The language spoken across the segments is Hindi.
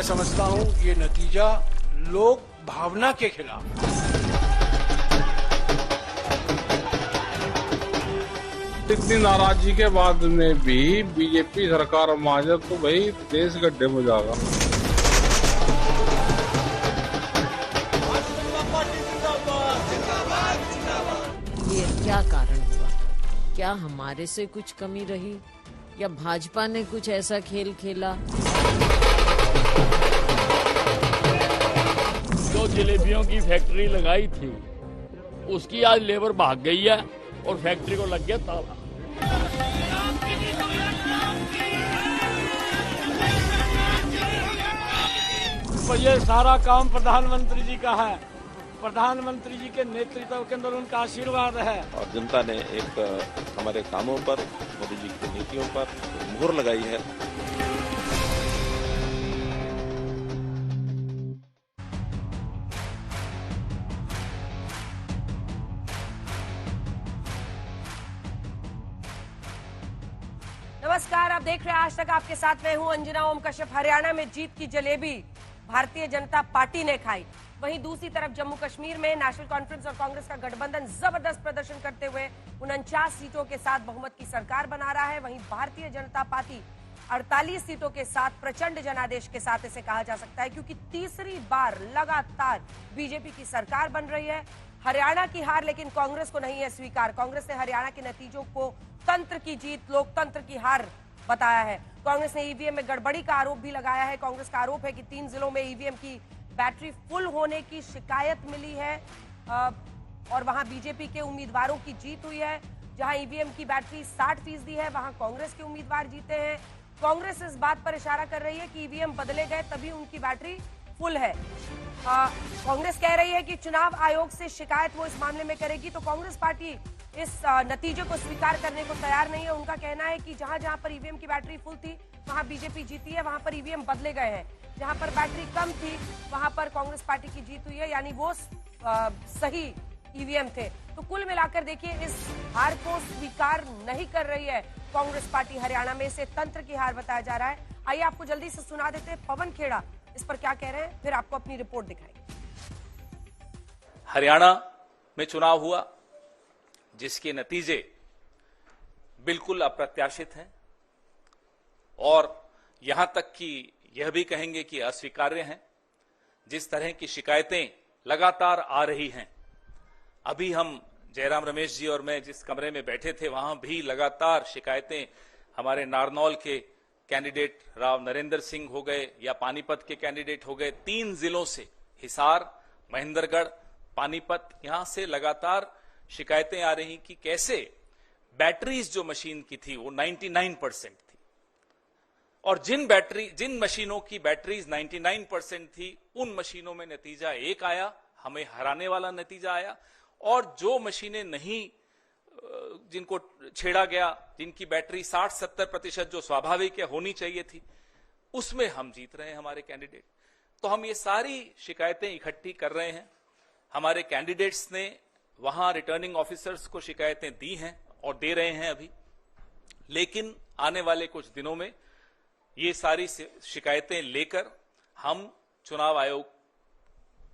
समझता हूं ये नतीजा लोक भावना के खिलाफ। इतनी नाराजगी के बाद में भी बीजेपी सरकार माजर तो भाई देश गड्ढे में जाएगा। ये क्या कारण हुआ? क्या हमारे से कुछ कमी रही या भाजपा ने कुछ ऐसा खेल खेला? जो जलेबियों की फैक्ट्री लगाई थी उसकी आज लेबर भाग गई है और फैक्ट्री को लग गया ताला। तो ये सारा काम प्रधानमंत्री जी का है, प्रधानमंत्री जी के नेतृत्व के अंदर उनका आशीर्वाद है। और जनता ने एक हमारे कामों पर, मोदी जी की नीतियों पर मुहर लगाई है। नमस्कार, आप देख रहे हैं आज तक, आपके साथ मैं हूं अंजना ओम कश्यप। हरियाणा में जीत की जलेबी भारतीय जनता पार्टी ने खाई। वहीं दूसरी तरफ जम्मू कश्मीर में नेशनल कॉन्फ्रेंस और कांग्रेस का गठबंधन जबरदस्त प्रदर्शन करते हुए 49 सीटों के साथ बहुमत की सरकार बना रहा है। वहीं भारतीय जनता पार्टी 48 सीटों के साथ प्रचंड जनादेश के साथ इसे कहा जा सकता है, क्योंकि तीसरी बार लगातार बीजेपी की सरकार बन रही है। हरियाणा की हार लेकिन कांग्रेस को नहीं है स्वीकार। कांग्रेस ने हरियाणा के नतीजों को तंत्र की जीत, लोकतंत्र की हार बताया है। कांग्रेस ने ईवीएम में गड़बड़ी का आरोप भी लगाया है। कांग्रेस का आरोप है कि 3 जिलों में ईवीएम की बैटरी फुल होने की शिकायत मिली है और वहां बीजेपी के उम्मीदवारों की जीत हुई है। जहां ईवीएम की बैटरी 60% है, वहां कांग्रेस के उम्मीदवार जीते हैं। कांग्रेस इस बात पर इशारा कर रही है कि ईवीएम बदले गए तभी उनकी बैटरी फुल है। कांग्रेस कह रही है कि चुनाव आयोग से शिकायत वो इस मामले में करेगी, तो कांग्रेस पार्टी इस नतीजे को स्वीकार करने को तैयार नहीं है। उनका कहना है कि जहां जहां पर ईवीएम की बैटरी फुल थी वहां बीजेपी जीती है, वहां पर ईवीएम बदले गए हैं। जहां पर बैटरी कम थी वहां पर कांग्रेस पार्टी की जीत हुई है, यानी वो सही ईवीएम थे। तो कुल मिलाकर देखिए, इस हार को स्वीकार नहीं कर रही है कांग्रेस पार्टी हरियाणा में। इसे तंत्र की हार बताया जा रहा है। आइए आपको जल्दी से सुना देते हैं पवन खेड़ा इस पर क्या कह रहे हैं, फिर आपको अपनी रिपोर्ट दिखाएंगे। हरियाणा में चुनाव हुआ जिसके नतीजे बिल्कुल अप्रत्याशित हैं और यहां तक कि यह भी कहेंगे कि अस्वीकार्य हैं। जिस तरह की शिकायतें लगातार आ रही हैं, अभी हम जयराम रमेश जी और मैं जिस कमरे में बैठे थे वहां भी लगातार शिकायतें हमारे नारनौल के कैंडिडेट राव नरेंद्र सिंह हो गए या पानीपत के कैंडिडेट हो गए, 3 जिलों से हिसार, महेंद्रगढ़, पानीपत, यहां से लगातार शिकायतें आ रही कि कैसे बैटरीज जो मशीन की थी वो 99% थी और जिन मशीनों की बैटरीज 99% थी उन मशीनों में नतीजा एक आया, हमें हराने वाला नतीजा आया, और जो मशीनें नहीं, जिनको छेड़ा गया, जिनकी बैटरी 60-70% जो स्वाभाविक है होनी चाहिए थी, उसमें हम जीत रहे हैं हमारे कैंडिडेट। तो हम ये सारी शिकायतें इकट्ठी कर रहे हैं। हमारे कैंडिडेट्स ने वहां रिटर्निंग ऑफिसर्स को शिकायतें दी हैं और दे रहे हैं अभी, लेकिन आने वाले कुछ दिनों में ये सारी शिकायतें लेकर हम चुनाव आयोग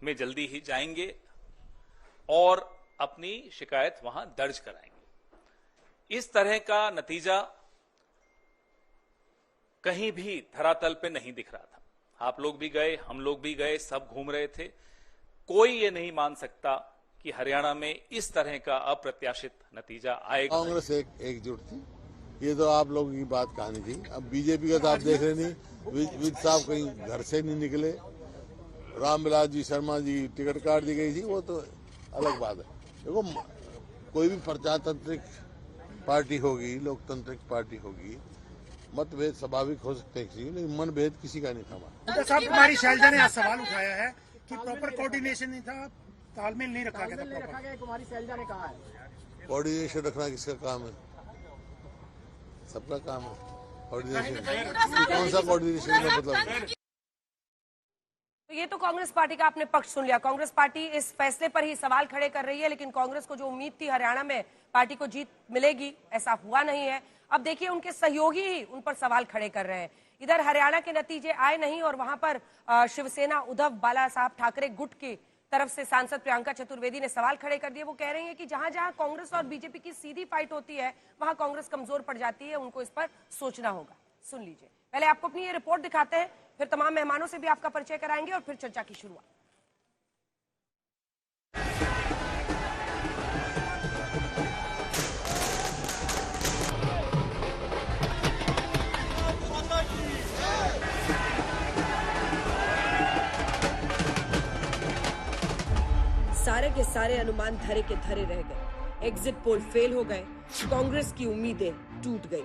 में जल्दी ही जाएंगे और अपनी शिकायत वहां दर्ज कराएंगे। इस तरह का नतीजा कहीं भी धरातल पे नहीं दिख रहा था। आप लोग भी गए, हम लोग भी गए, सब घूम रहे थे। कोई ये नहीं मान सकता कि हरियाणा में इस तरह का अप्रत्याशित नतीजा आएगा। कांग्रेस एकजुट थी, ये तो आप लोगों की बात कहानी थी। अब बीजेपी का तो आप देख रहे नहीं, विद साहब कहीं घर से नहीं निकले, रामविलास जी शर्मा जी टिकट काट दी गई थी, वो तो अलग बात है। देखो, कोई भी प्रजातांत्रिक पार्टी होगी, लोकतांत्रिक पार्टी होगी, मतभेद स्वाभाविक हो सकते हैं, लेकिन मनभेद किसी का नहीं था। साहब, कुमारी शैलजा ने आज सवाल उठाया है कि प्रॉपर कोऑर्डिनेशन नहीं था, तालमेल नहीं रखा गया। कुमारी शैलजा ने कहा है कोऑर्डिनेशन रखना किसका काम है? सबका काम है कोऑर्डिनेशन। कौन सा कोऑर्डिनेशन का मतलब? तो ये तो कांग्रेस पार्टी का आपने पक्ष सुन लिया। कांग्रेस पार्टी इस फैसले पर ही सवाल खड़े कर रही है, लेकिन कांग्रेस को जो उम्मीद थी हरियाणा में पार्टी को जीत मिलेगी, ऐसा हुआ नहीं है। अब देखिए, उनके सहयोगी ही उन पर सवाल खड़े कर रहे हैं। इधर हरियाणा के नतीजे आए नहीं और वहां पर शिवसेना उद्धव बाला साहब ठाकरे गुट की तरफ से सांसद प्रियंका चतुर्वेदी ने सवाल खड़े कर दिए। वो कह रही हैं कि जहां जहां कांग्रेस और बीजेपी की सीधी फाइट होती है वहां कांग्रेस कमजोर पड़ जाती है, उनको इस पर सोचना होगा। सुन लीजिए, पहले आपको अपनी ये रिपोर्ट दिखाते हैं, फिर तमाम मेहमानों से भी आपका परिचय कराएंगे और फिर चर्चा की शुरुआत। सारे के सारे अनुमान धरे के धरे रह गए, एग्जिट पोल फेल हो गए, कांग्रेस की उम्मीदें टूट गई।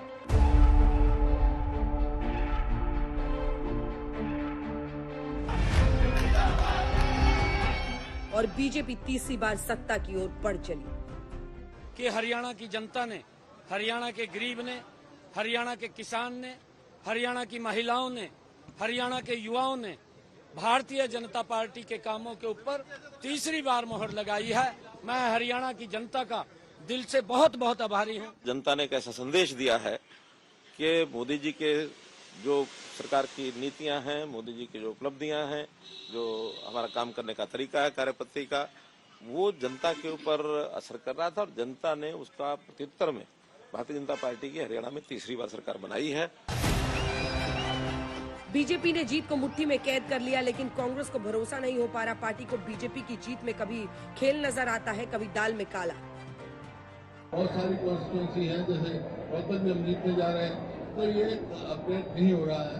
और बीजेपी तीसरी बार सत्ता की ओर बढ़ चली। कि हरियाणा की जनता ने, हरियाणा के गरीब ने, हरियाणा के किसान ने, हरियाणा की महिलाओं ने, हरियाणा के युवाओं ने भारतीय जनता पार्टी के कामों के ऊपर तीसरी बार मोहर लगाई है। मैं हरियाणा की जनता का दिल से बहुत बहुत आभारी हूं। जनता ने एक ऐसा संदेश दिया है कि मोदी जी के जो सरकार की नीतियां हैं, मोदी जी की जो उपलब्धियां हैं, जो हमारा काम करने का तरीका है, कार्यपद्धति का, वो जनता के ऊपर असर कर रहा था और जनता ने उसका प्रत्युत्तर में भारतीय जनता पार्टी की हरियाणा में तीसरी बार सरकार बनाई है। बीजेपी ने जीत को मुट्ठी में कैद कर लिया, लेकिन कांग्रेस को भरोसा नहीं हो पा रहा। पार्टी को बीजेपी की जीत में कभी खेल नजर आता है, कभी दाल में काला। बहुत सारी कॉन्स्टिट्यूंसी है, जैसे रोहतक में हम जीतने जा रहे हैं, तो ये अपडेट नहीं हो रहा है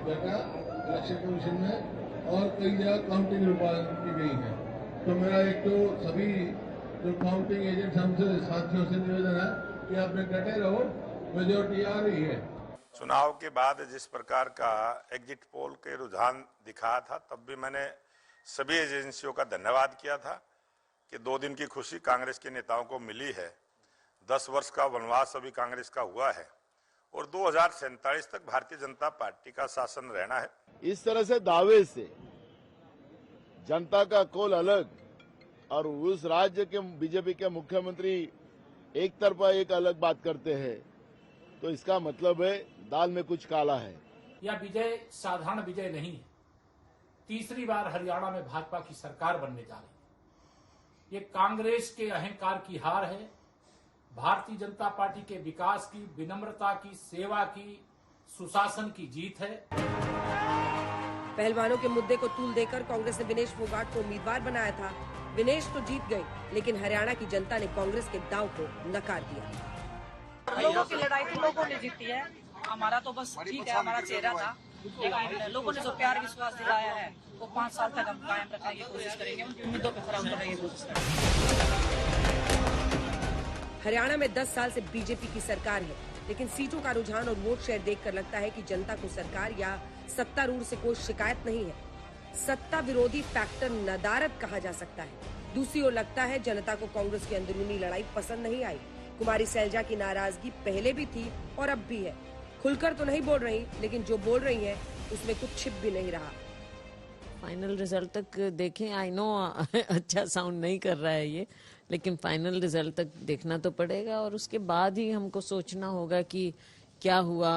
डाटा इलेक्शन कमीशन में, और कई जगह काउंटिंग की गई है। तो मेरा एक तो सभी जो काउंटिंग एजेंट हमसे साथियों से निवेदन है कि आप डटे रहो, मेजोरिटी आ रही है। चुनाव के बाद जिस प्रकार का एग्जिट पोल के रुझान दिखाया था, तब भी मैंने सभी एजेंसियों का धन्यवाद किया था कि 2 दिन की खुशी कांग्रेस के नेताओं को मिली है। 10 वर्ष का वनवास अभी कांग्रेस का हुआ है और 2047 तक भारतीय जनता पार्टी का शासन रहना है। इस तरह से दावे से जनता का कौल अलग और उस राज्य के बीजेपी के मुख्यमंत्री एक तरफा एक अलग बात करते हैं, तो इसका मतलब है दाल में कुछ काला है। यह विजय साधारण विजय नहीं है। तीसरी बार हरियाणा में भाजपा की सरकार बनने जा रही है। ये कांग्रेस के अहंकार की हार है, भारतीय जनता पार्टी के विकास की, विनम्रता की, सेवा की, सुशासन की जीत है। पहलवानों के मुद्दे को तूल देकर कांग्रेस ने विनेश फोगाट को उम्मीदवार बनाया था। विनेश तो जीत गए, लेकिन हरियाणा की जनता ने कांग्रेस के दांव को नकार दिया। लोगों की लड़ाई तो लोगों ने जीती है, हमारा तो बस ठीक है, हमारा चेहरा था, लेकिन लोगों ने जो प्यार विश्वास दिलाया है वो 5 साल तक हम कायम रखने की कोशिश करेंगे, उनकी उम्मीदों पर खरा उतरने की कोशिश करेंगे। हरियाणा में 10 साल से बीजेपी की सरकार है, लेकिन सीटों का रुझान और वोट शेयर देखकर लगता है कि जनता को सरकार या सत्तारूढ़ से कोई शिकायत नहीं है। सत्ता विरोधी फैक्टर नदारद कहा जा सकता है। दूसरी ओर लगता है जनता को कांग्रेस की अंदरूनी लड़ाई पसंद नहीं आई। कुमारी सैलजा की नाराजगी पहले भी थी और अब भी है। खुलकर तो नहीं बोल रही, लेकिन जो बोल रही है उसमें कुछ छिप भी नहीं रहा। फाइनल रिजल्ट तक देखें। आई नो अच्छा साउंड नहीं कर रहा है ये, लेकिन फाइनल रिजल्ट तक देखना तो पड़ेगा और उसके बाद ही हमको सोचना होगा कि क्या हुआ,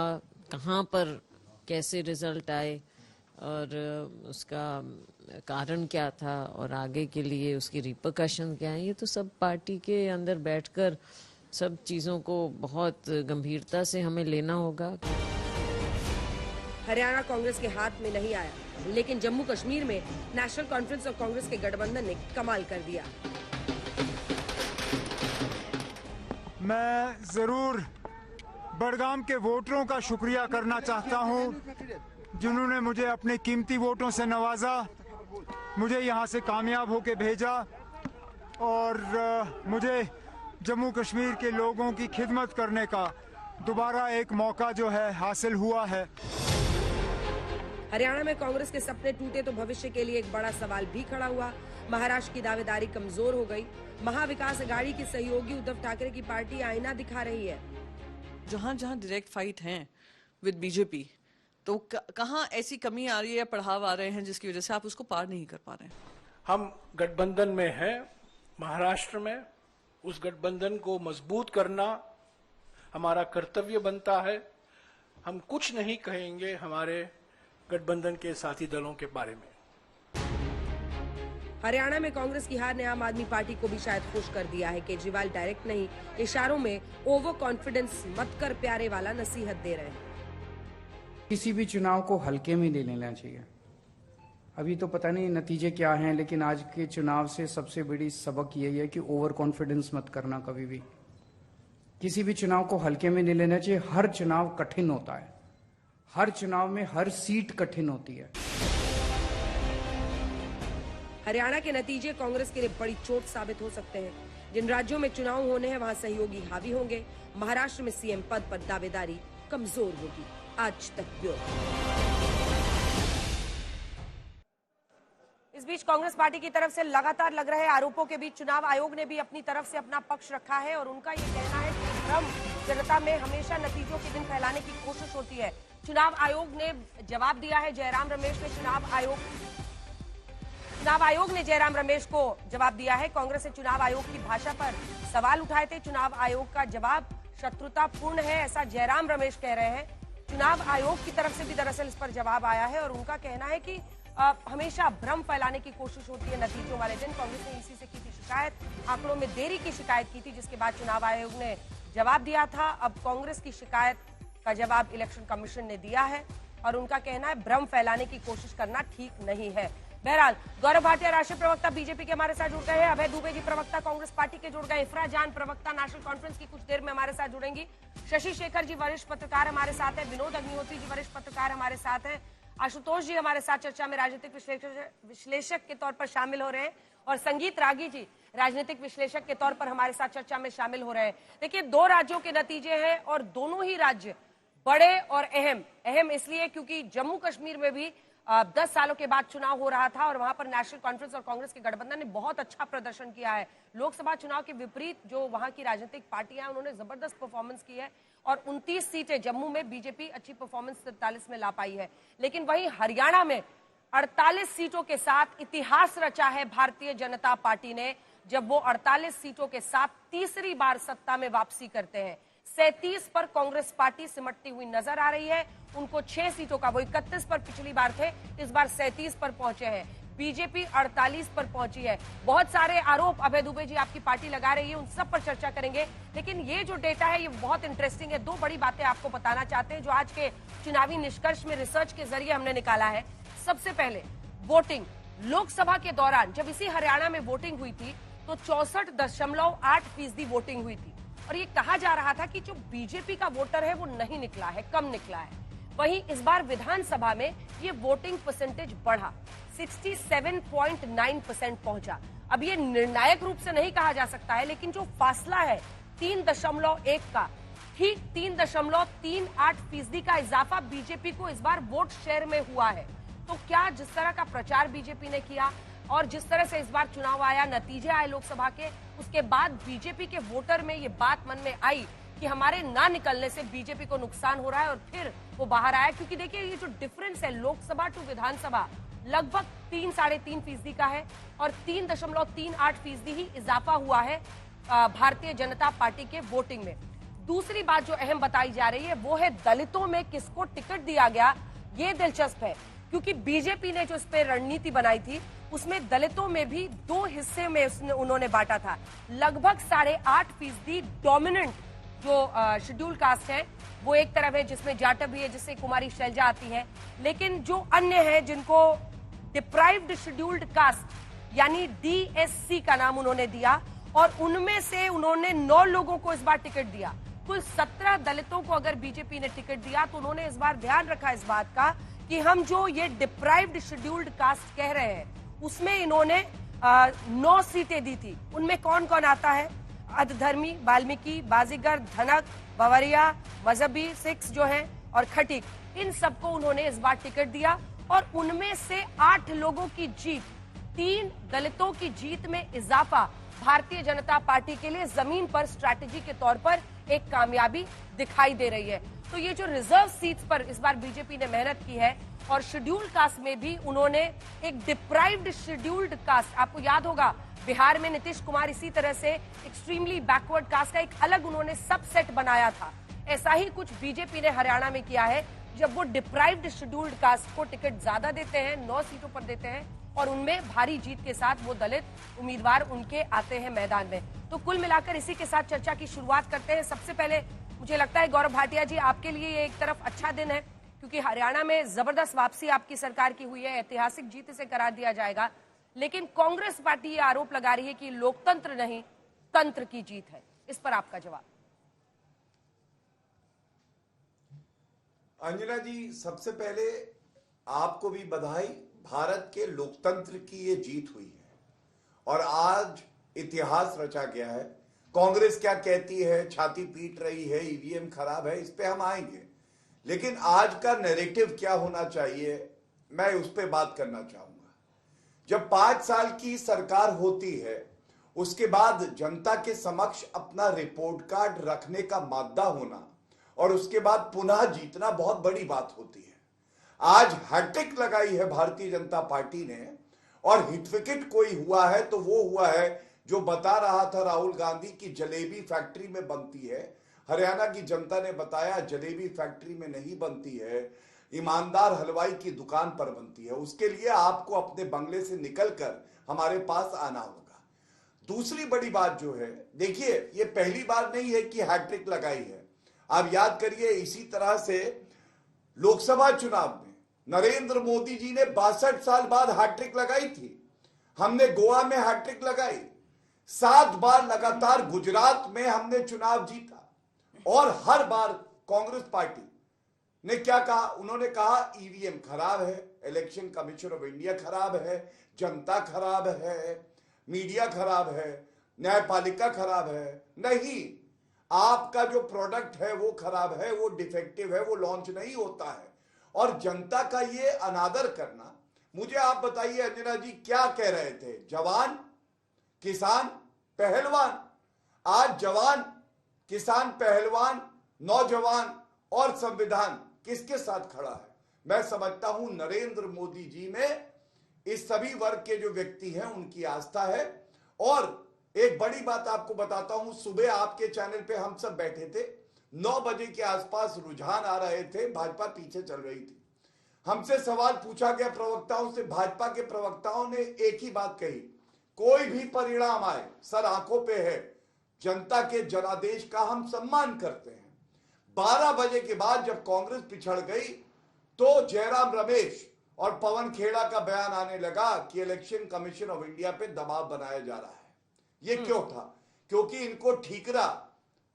कहाँ पर कैसे रिजल्ट आए और उसका कारण क्या था और आगे के लिए उसकी रिपरकशन क्या है। ये तो सब पार्टी के अंदर बैठकर सब चीज़ों को बहुत गंभीरता से हमें लेना होगा। हरियाणा कांग्रेस के हाथ में नहीं आया, लेकिन जम्मू कश्मीर में नेशनल कॉन्फ्रेंस और कांग्रेस के गठबंधन ने कमाल कर दिया। मैं जरूर बड़गाम के वोटरों का शुक्रिया करना चाहता हूं, जिन्होंने मुझे अपने कीमती वोटों से नवाजा, मुझे यहां से कामयाब होकर भेजा और मुझे जम्मू कश्मीर के लोगों की खिदमत करने का दोबारा एक मौका जो है हासिल हुआ है। हरियाणा में कांग्रेस के सपने टूटे तो भविष्य के लिए एक बड़ा सवाल भी खड़ा हुआ। महाराष्ट्र की दावेदारी कमजोर हो गई। महाविकास अघाड़ी की सहयोगी उद्धव ठाकरे की पार्टी आईना दिखा रही है। जहाँ जहाँ डायरेक्ट फाइट है विद बीजेपी, तो कहाँ ऐसी कमी आ रही है या पढ़ाव आ रहे हैं जिसकी वजह से आप उसको पार नहीं कर पा रहे हैं? हम गठबंधन में हैं महाराष्ट्र में, उस गठबंधन को मजबूत करना हमारा कर्तव्य बनता है हम कुछ नहीं कहेंगे हमारे गठबंधन के साथी दलों के बारे में। हरियाणा में कांग्रेस की हार ने आम आदमी पार्टी को भी शायद खुश कर दिया है। केजरीवाल डायरेक्ट नहीं, इशारों में ओवर कॉन्फिडेंस मत कर प्यारे वाला नसीहत दे रहे हैं। किसी भी चुनाव को हल्के में नहीं लेना चाहिए। अभी तो पता नहीं नतीजे क्या हैं, लेकिन आज के चुनाव से सबसे बड़ी सबक यही है कि ओवर कॉन्फिडेंस मत करना कभी भी। किसी भी चुनाव को हल्के में नहीं लेना चाहिए। हर चुनाव कठिन होता है, हर चुनाव में हर सीट कठिन होती है। हरियाणा के नतीजे कांग्रेस के लिए बड़ी चोट साबित हो सकते हैं। जिन राज्यों में चुनाव होने हैं वहां सहयोगी हावी होंगे। महाराष्ट्र में सीएम पद पर दावेदारी कमजोर होगी। आज तक ब्यूरो। इस बीच कांग्रेस पार्टी की तरफ से लगातार लग रहे आरोपों के बीच चुनाव आयोग ने भी अपनी तरफ से अपना पक्ष रखा है और उनका ये कहना है कि भ्रम जनता में हमेशा नतीजों के दिन फैलाने की कोशिश होती है। चुनाव आयोग ने जवाब दिया है। जयराम रमेश ने चुनाव आयोग ने जयराम रमेश को जवाब दिया है। कांग्रेस ने चुनाव आयोग की भाषा पर सवाल उठाए थे। चुनाव आयोग का जवाब शत्रुतापूर्ण है, ऐसा जयराम रमेश कह रहे हैं। चुनाव आयोग की तरफ से भी दरअसल इस पर जवाब आया है और उनका कहना है कि हमेशा भ्रम फैलाने की कोशिश होती है नतीजों वाले दिन। कांग्रेस ने इसी से की थी शिकायत, आंकड़ों में देरी की शिकायत की थी, जिसके बाद चुनाव आयोग ने जवाब दिया था। अब कांग्रेस की शिकायत का जवाब इलेक्शन कमीशन ने दिया है और उनका कहना है भ्रम फैलाने की कोशिश करना ठीक नहीं है। बहरहाल गौरव भाटिया राष्ट्रीय प्रवक्ता बीजेपी के हमारे साथ जुड़ गए हैं। अभय दुबे जी प्रवक्ता कांग्रेस पार्टी के जुड़ गए। इफ्रा जान प्रवक्ता नेशनल कॉन्फ्रेंस की कुछ देर में हमारे साथ जुड़ेंगी। शशि शेखर जी वरिष्ठ पत्रकार हमारे साथ है। विनोद अग्निहोत्री जी वरिष्ठ पत्रकार हमारे साथ है। आशुतोष जी हमारे साथ चर्चा में राजनीतिक विश्लेषक के तौर पर शामिल हो रहे हैं और संगीत रागी जी राजनीतिक विश्लेषक के तौर पर हमारे साथ चर्चा में शामिल हो रहे हैं। देखिए, दो राज्यों के नतीजे हैं और दोनों ही राज्य बड़े और अहम इसलिए क्योंकि जम्मू कश्मीर में भी 10 सालों के बाद चुनाव हो रहा था और वहां पर नेशनल कॉन्फ्रेंस और कांग्रेस के गठबंधन ने बहुत अच्छा प्रदर्शन किया है। लोकसभा चुनाव के विपरीत जो वहां की राजनीतिक पार्टियां हैं उन्होंने जबरदस्त परफॉर्मेंस की है और 29 सीटें जम्मू में बीजेपी अच्छी परफॉर्मेंस 43 में ला पाई है। लेकिन वहीं हरियाणा में 48 सीटों के साथ इतिहास रचा है भारतीय जनता पार्टी ने, जब वो 48 सीटों के साथ तीसरी बार सत्ता में वापसी करते हैं। 37 पर कांग्रेस पार्टी सिमटती हुई नजर आ रही है। उनको 6 सीटों का, वो 31 पर पिछली बार थे, इस बार 37 पर पहुंचे हैं। बीजेपी 48 पर पहुंची है। बहुत सारे आरोप अभय दुबे जी आपकी पार्टी लगा रही है, उन सब पर चर्चा करेंगे। लेकिन ये जो डेटा है ये बहुत इंटरेस्टिंग है। दो बड़ी बातें आपको बताना चाहते हैं जो आज के चुनावी निष्कर्ष में रिसर्च के जरिए हमने निकाला है। सबसे पहले वोटिंग लोकसभा के दौरान जब इसी हरियाणा में वोटिंग हुई थी तो 64.8% वोटिंग हुई थी और ये कहा जा रहा था कि जो बीजेपी का वोटर है वो नहीं निकला है, कम निकला है। वहीं इस बार विधानसभा में ये वोटिंग परसेंटेज बढ़ा, 67.9% पहुंचा। अब ये निर्णायक रूप से नहीं कहा जा सकता है, लेकिन जो फासला है 3.1 का, ठीक 3.38% का इजाफा बीजेपी को इस बार वोट शेयर में हुआ है। तो क्या जिस तरह का प्रचार बीजेपी ने किया और जिस तरह से इस बार चुनाव आया, नतीजे आए लोकसभा के, उसके बाद बीजेपी के वोटर में ये बात मन में आई कि हमारे ना निकलने से बीजेपी को नुकसान हो रहा है और फिर वो बाहर आया। क्योंकि देखिए ये जो डिफरेंस है लोकसभा टू विधानसभा लगभग 3-3.5% का है और 3.38% ही इजाफा हुआ है भारतीय जनता पार्टी के वोटिंग में। दूसरी बात जो अहम बताई जा रही है वो है दलितों में किसको टिकट दिया गया। ये दिलचस्प है क्योंकि बीजेपी ने जो इस पे रणनीति बनाई थी उसमें दलितों में भी 2 हिस्से में उन्होंने बांटा था। लगभग 8.5% डोमिनेंट जो शेड्यूल कास्ट है वो एक तरफ है जिसमें जाटव भी है, जिससे कुमारी शैलजा आती है, लेकिन जो अन्य है जिनको डिप्राइव्ड शेड्यूल्ड कास्ट यानी DSC का नाम उन्होंने दिया और उनमें से उन्होंने 9 लोगों को इस बार टिकट दिया। कुल 17 दलितों को अगर बीजेपी ने टिकट दिया तो उन्होंने इस बार ध्यान रखा इस बात का कि हम जो ये डिप्राइव्ड शेड्यूल्ड कास्ट कह रहे हैं उसमें इन्होंने 9 सीटें दी थी। उनमें कौन कौन आता है? अधधर्मी, वाल्मीकि, बाजीगर, धनक, बवरिया, मजहबी सिक्स जो है और खटीक, इन सबको उन्होंने इस बार टिकट दिया और उनमें से 8 लोगों की जीत, 3 दलितों की जीत में इजाफा भारतीय जनता पार्टी के लिए जमीन पर स्ट्रैटेजी के तौर पर एक कामयाबी दिखाई दे रही है। तो ये जो रिजर्व सीट्स पर इस बार बीजेपी ने मेहनत की है और शेड्यूल कास्ट में भी उन्होंने एक डिप्राइव्ड शेड्यूल्ड कास्ट, आपको याद होगा बिहार में नीतीश कुमार इसी तरह से एक्सट्रीमली बैकवर्ड कास्ट का एक अलग उन्होंने सबसेट बनाया था। ऐसा ही कुछ बीजेपी ने हरियाणा में किया है, जब वो डिप्राइव्ड शेड्यूल्ड कास्ट को टिकट ज्यादा देते हैं, 9 सीटों पर देते हैं, और उनमें भारी जीत के साथ वो दलित उम्मीदवार उनके आते हैं मैदान में। तो कुल मिलाकर इसी के साथ चर्चा की शुरुआत करते हैं। सबसे पहले मुझे लगता है गौरव भाटिया जी, आपके लिए ये एक तरफ अच्छा दिन है क्योंकि हरियाणा में जबरदस्त वापसी आपकी सरकार की हुई है, ऐतिहासिक जीत इसे करार दिया जाएगा। लेकिन कांग्रेस पार्टी ये आरोप लगा रही है कि लोकतंत्र नहीं तंत्र की जीत है, इस पर आपका जवाब? अंजना जी, सबसे पहले आपको भी बधाई। भारत के लोकतंत्र की ये जीत हुई है और आज इतिहास रचा गया है। कांग्रेस क्या कहती है, छाती पीट रही है, ईवीएम खराब है, इस पे हम आएंगे, लेकिन आज का नैरेटिव क्या होना चाहिए, मैं उस पे बात करना चाहूंगा। जब 5 साल की सरकार होती है, उसके बाद जनता के समक्ष अपना रिपोर्ट कार्ड रखने का मादा होना और उसके बाद पुनः जीतना बहुत बड़ी बात होती है। आज हैट्रिक लगाई है भारतीय जनता पार्टी ने, और हिट विकेट कोई हुआ है तो वो हुआ है जो बता रहा था राहुल गांधी की जलेबी फैक्ट्री में बनती है। हरियाणा की जनता ने बताया जलेबी फैक्ट्री में नहीं बनती है, ईमानदार हलवाई की दुकान पर बनती है। उसके लिए आपको अपने बंगले से निकलकर हमारे पास आना होगा। दूसरी बड़ी बात जो है, देखिए ये पहली बार नहीं है कि हैट्रिक लगाई है। आप याद करिए, इसी तरह से लोकसभा चुनाव में नरेंद्र मोदी जी ने 62 साल बाद हैट्रिक लगाई थी। हमने गोवा में हैट्रिक लगाई, 7 बार लगातार गुजरात में हमने चुनाव जीता, और हर बार कांग्रेस पार्टी ने क्या कहा, उन्होंने कहा ईवीएम खराब है, इलेक्शन कमीशन ऑफ इंडिया खराब है, जनता खराब है, मीडिया खराब है, न्यायपालिका खराब है। नहीं, आपका जो प्रोडक्ट है वो खराब है, वो डिफेक्टिव है, वो लॉन्च नहीं होता है। और जनता का ये अनादर करना, मुझे आप बताइए अंजना जी, क्या कह रहे थे, जवान किसान पहलवान। आज जवान किसान पहलवान, नौजवान और संविधान किसके साथ खड़ा है? मैं समझता हूं नरेंद्र मोदी जी में इस सभी वर्ग के जो व्यक्ति हैं उनकी आस्था है। और एक बड़ी बात आपको बताता हूं, सुबह आपके चैनल पे हम सब बैठे थे, 9 बजे के आसपास रुझान आ रहे थे, भाजपा पीछे चल रही थी। हमसे सवाल पूछा गया प्रवक्ताओं से, भाजपा के प्रवक्ताओं ने एक ही बात कही, कोई भी परिणाम आए सर आंखों पे है, जनता के जनादेश का हम सम्मान करते हैं। 12 बजे के बाद जब कांग्रेस पिछड़ गई तो जयराम रमेश और पवन खेड़ा का बयान आने लगा कि इलेक्शन कमीशन ऑफ इंडिया पे दबाव बनाया जा रहा है। ये क्यों था? क्योंकि इनको ठीकरा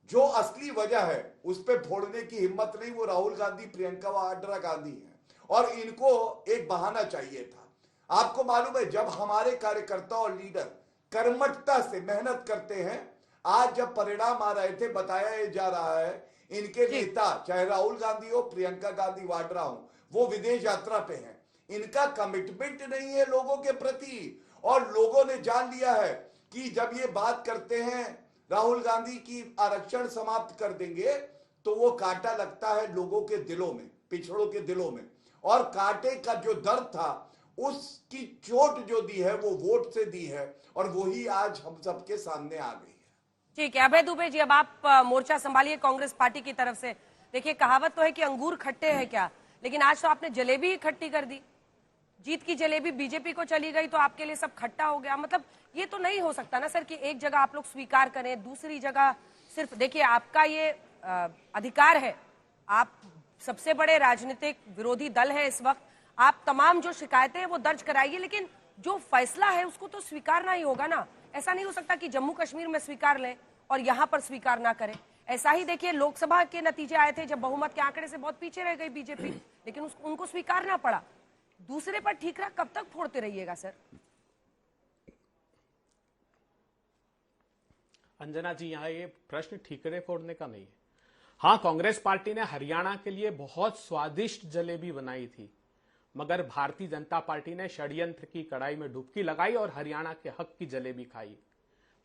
जो असली वजह है उस पे फोड़ने की हिम्मत नहीं, वो राहुल गांधी, प्रियंका वाड्रा गांधी है, और इनको एक बहाना चाहिए था। आपको मालूम है, जब हमारे कार्यकर्ता और लीडर कर्मठता से मेहनत करते हैं, आज जब परिणाम आ रहे थे, बताया जा रहा है इनके नेता, चाहे राहुल गांधी हो, प्रियंका गांधी वाड्रा हो, वो विदेश यात्रा पे हैं। इनका कमिटमेंट नहीं है लोगों के प्रति, और लोगों ने जान लिया है कि जब ये बात करते हैं राहुल गांधी की आरक्षण समाप्त कर देंगे, तो वो कांटा लगता है लोगों के दिलों में, पिछड़ों के दिलों में, और कांटे का जो दर्द था उसकी चोट जो दी है वो वोट से दी है, और वही आज हम सबके सामने आ गई है। ठीक है, अभय दुबे जी, अब आप मोर्चा संभालिए कांग्रेस पार्टी की तरफ से। देखिए, कहावत तो है कि अंगूर खट्टे हैं क्या, लेकिन आज तो आपने जलेबी ही खट्टी कर दी। जीत की जलेबी बीजेपी को चली गई तो आपके लिए सब खट्टा हो गया। मतलब ये तो नहीं हो सकता ना सर कि एक जगह आप लोग स्वीकार करें, दूसरी जगह सिर्फ। देखिए, आपका ये अधिकार है, आप सबसे बड़े राजनीतिक विरोधी दल है इस वक्त, आप तमाम जो शिकायतें हैं वो दर्ज कराइए, लेकिन जो फैसला है उसको तो स्वीकारना ही होगा ना। ऐसा नहीं हो सकता कि जम्मू कश्मीर में स्वीकार लें और यहां पर स्वीकार ना करें। ऐसा ही देखिए, लोकसभा के नतीजे आए थे जब बहुमत के आंकड़े से बहुत पीछे रह गई बीजेपी, लेकिन उनको स्वीकारना पड़ा। दूसरे पर ठीकरा कब तक फोड़ते रहिएगा सर? अंजना जी, यहाँ ये प्रश्न ठीकरे फोड़ने का नहीं है। हाँ, कांग्रेस पार्टी ने हरियाणा के लिए बहुत स्वादिष्ट जलेबी बनाई थी, मगर भारतीय जनता पार्टी ने षड्यंत्र की कड़ाई में डुबकी लगाई और हरियाणा के हक की जलेबी खाई।